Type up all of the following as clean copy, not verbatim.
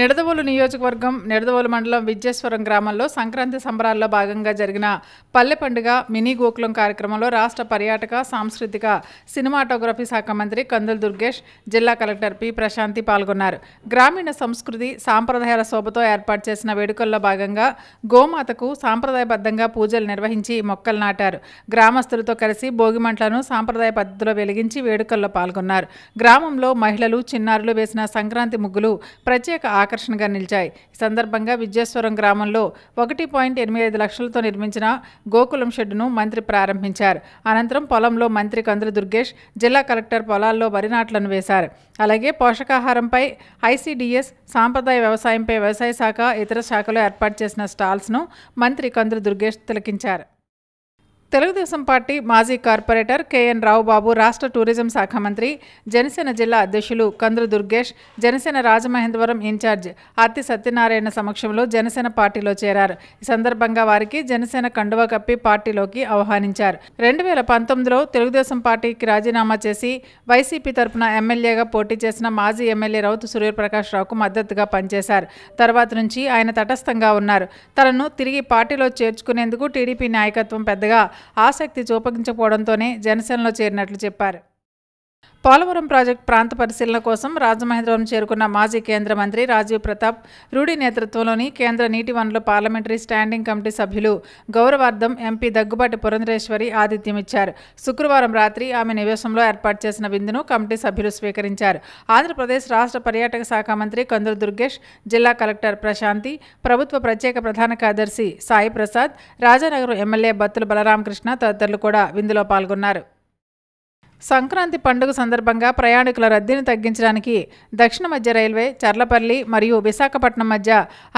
నిడదవోలు నియోజకవర్గం నిడదవోలు మండలం విద్యేశ్వరం గ్రామంలో సంక్రాంతి సంబరాల్లో భాగంగా జరిగిన పల్లె పండుగ మినీ గోకులం కార్యక్రమంలో రాష్ట్ర పర్యాటక సాంస్కృతిక సినిమాటోగ్రఫీ శాఖ మంత్రి కందుల దుర్గేష్, జిల్లా కలెక్టర్ పి ప్రశాంతి పాల్గొన్నారు. గ్రామీణ సంస్కృతి సాంప్రదాయాల శోభతో ఏర్పాటు చేసిన వేడుకల్లో భాగంగా గోమాతకు సాంప్రదాయబద్ధంగా పూజలు నిర్వహించి మొక్కలు నాటారు. గ్రామస్తులతో కలిసి భోగిమంటలను సాంప్రదాయ పద్ధతిలో వెలిగించి వేడుకల్లో పాల్గొన్నారు. గ్రామంలో మహిళలు, చిన్నారులు వేసిన సంక్రాంతి ముగ్గులు ప్రత్యేక ఆకర్షణగా నిలిచాయి. ఈ సందర్భంగా విద్యేశ్వరం గ్రామంలో 1.85 లక్షలతో నిర్మించిన గోకులం షెడ్డును మంత్రి ప్రారంభించారు. అనంతరం పొలంలో మంత్రి కందుల దుర్గేష్, జిల్లా కలెక్టర్ పొలాల్లో వరి నాట్లను వేశారు. అలాగే పోషకాహారంపై ఐసీడీఎస్, సాంప్రదాయ వ్యవసాయంపై వ్యవసాయ శాఖ, ఇతర శాఖలు ఏర్పాటు చేసిన స్టాల్స్ను మంత్రి కందుల దుర్గేష్ తిలకించారు. తెలుగుదేశం పార్టీ మాజీ కార్పొరేటర్ కేఎన్ రావుబాబు, రాష్ట్ర టూరిజం శాఖ మంత్రి, జనసేన జిల్లా అధ్యక్షులు కందుల దుర్గేష్, జనసేన రాజమహేంద్రవరం ఇన్ఛార్జ్ అత్తి సత్యనారాయణ సమక్షంలో జనసేన పార్టీలో చేరారు. ఈ సందర్భంగా వారికి జనసేన కండువా కప్పి పార్టీలోకి ఆహ్వానించారు. 2019లో తెలుగుదేశం పార్టీకి రాజీనామా చేసి వైసీపీ తరపున ఎమ్మెల్యేగా పోటీ చేసిన మాజీ ఎమ్మెల్యే రౌతు సూర్యప్రకాష్ రావుకు మద్దతుగా పనిచేశారు. తర్వాత నుంచి ఆయన తటస్థంగా ఉన్నారు. తనను తిరిగి పార్టీలో చేర్చుకునేందుకు టీడీపీ నాయకత్వం పెద్దగా ఆసక్తి చూపించకపోవడంతోనే జనసేనలో చేరినట్లు చెప్పారు. పోలవరం ప్రాజెక్టు ప్రాంత పరిశీలన కోసం రాజమహేంద్రవరం చేరుకున్న మాజీ కేంద్ర మంత్రి రాజీవ్ ప్రతాప్ రూడి నేతృత్వంలోని కేంద్ర నీటి వనరుల పార్లమెంటరీ స్టాండింగ్ కమిటీ సభ్యులు గౌరవార్థం ఎంపీ దగ్గుబాటి పురంధరేశ్వరి ఆతిథ్యమిచ్చారు. శుక్రవారం రాత్రి ఆమె నివాసంలో ఏర్పాటు చేసిన విందును కమిటీ సభ్యులు స్వీకరించారు. ఆంధ్రప్రదేశ్ రాష్ట్ర పర్యాటక శాఖ మంత్రి కందుల దుర్గేష్, జిల్లా కలెక్టర్ ప్రశాంతి, ప్రభుత్వ ప్రత్యేక ప్రధాన కార్యదర్శి సాయి ప్రసాద్, రాజానగరం ఎమ్మెల్యే బత్తుల బలరామకృష్ణ తదితరులు కూడా విందులో పాల్గొన్నారు. సంక్రాంతి పండుగ సందర్భంగా ప్రయాణికుల రద్దీని తగ్గించడానికి దక్షిణ మధ్య రైల్వే చర్లపల్లి మరియు విశాఖపట్నం మధ్య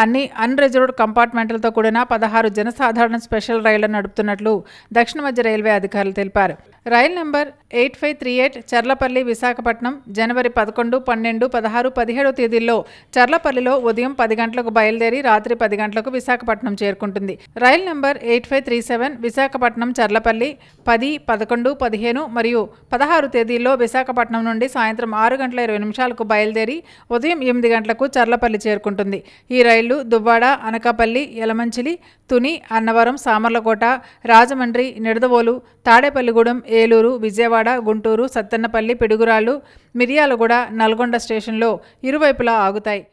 అన్ని అన్రిజర్వ్డ్ కంపార్ట్మెంట్లతో కూడిన 16 జనసాధారణ స్పెషల్ రైళ్లను నడుపుతున్నట్లు దక్షిణ మధ్య రైల్వే అధికారులు తెలిపారు. రైలు నెంబర్ 8538 చర్లపల్లి విశాఖపట్నం జనవరి 11, 12, 16, 17 తేదీల్లో చర్లపల్లిలో ఉదయం 10 గంటలకు బయలుదేరి రాత్రి 10 గంటలకు విశాఖపట్నం చేరుకుంటుంది. రైలు నెంబర్ 8537 విశాఖపట్నం చర్లపల్లి 10, 11, 15 మరియు 16 తేదీల్లో విశాఖపట్నం నుండి సాయంత్రం 6 గంటల 20 నిమిషాలకు బయలుదేరి ఉదయం 8 గంటలకు చర్లపల్లి చేరుకుంటుంది. ఈ రైళ్లు దువ్వాడ, అనకాపల్లి, యలమంచిలి, తుని, అన్నవరం, సామర్లకోట, రాజమండ్రి, నిడదవోలు, తాడేపల్లిగూడెం, ఏలూరు, విజయవాడ, గుంటూరు, సత్తెన్నపల్లి, పిడుగురాళ్లు, మిర్యాలగూడ, నల్గొండ స్టేషన్లో ఇరువైపులా ఆగుతాయి.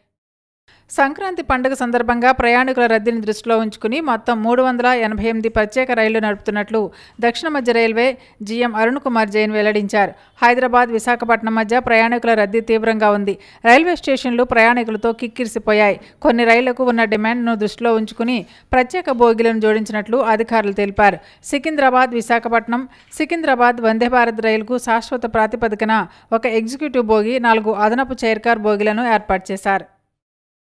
సంక్రాంతి పండుగ సందర్భంగా ప్రయాణికుల రద్దీని దృష్టిలో ఉంచుకుని మొత్తం 388 ప్రత్యేక రైళ్లు నడుపుతున్నట్లు దక్షిణ మధ్య రైల్వే జీఎం అరుణ్ కుమార్ జైన్ వెల్లడించారు. హైదరాబాద్, విశాఖపట్నం మధ్య ప్రయాణికుల రద్దీ తీవ్రంగా ఉంది. రైల్వే స్టేషన్లు ప్రయాణికులతో కిక్కిరిసిపోయాయి. కొన్ని రైళ్లకు ఉన్న డిమాండ్ను దృష్టిలో ఉంచుకుని ప్రత్యేక బోగీలను జోడించినట్లు అధికారులు తెలిపారు. సికింద్రాబాద్, విశాఖపట్నం, సికింద్రాబాద్ వందే భారత్ రైలుకు శాశ్వత ప్రాతిపదికన ఒక ఎగ్జిక్యూటివ్ బోగి, 4 అదనపు చైర్కార్ బోగీలను ఏర్పాటు చేశారు.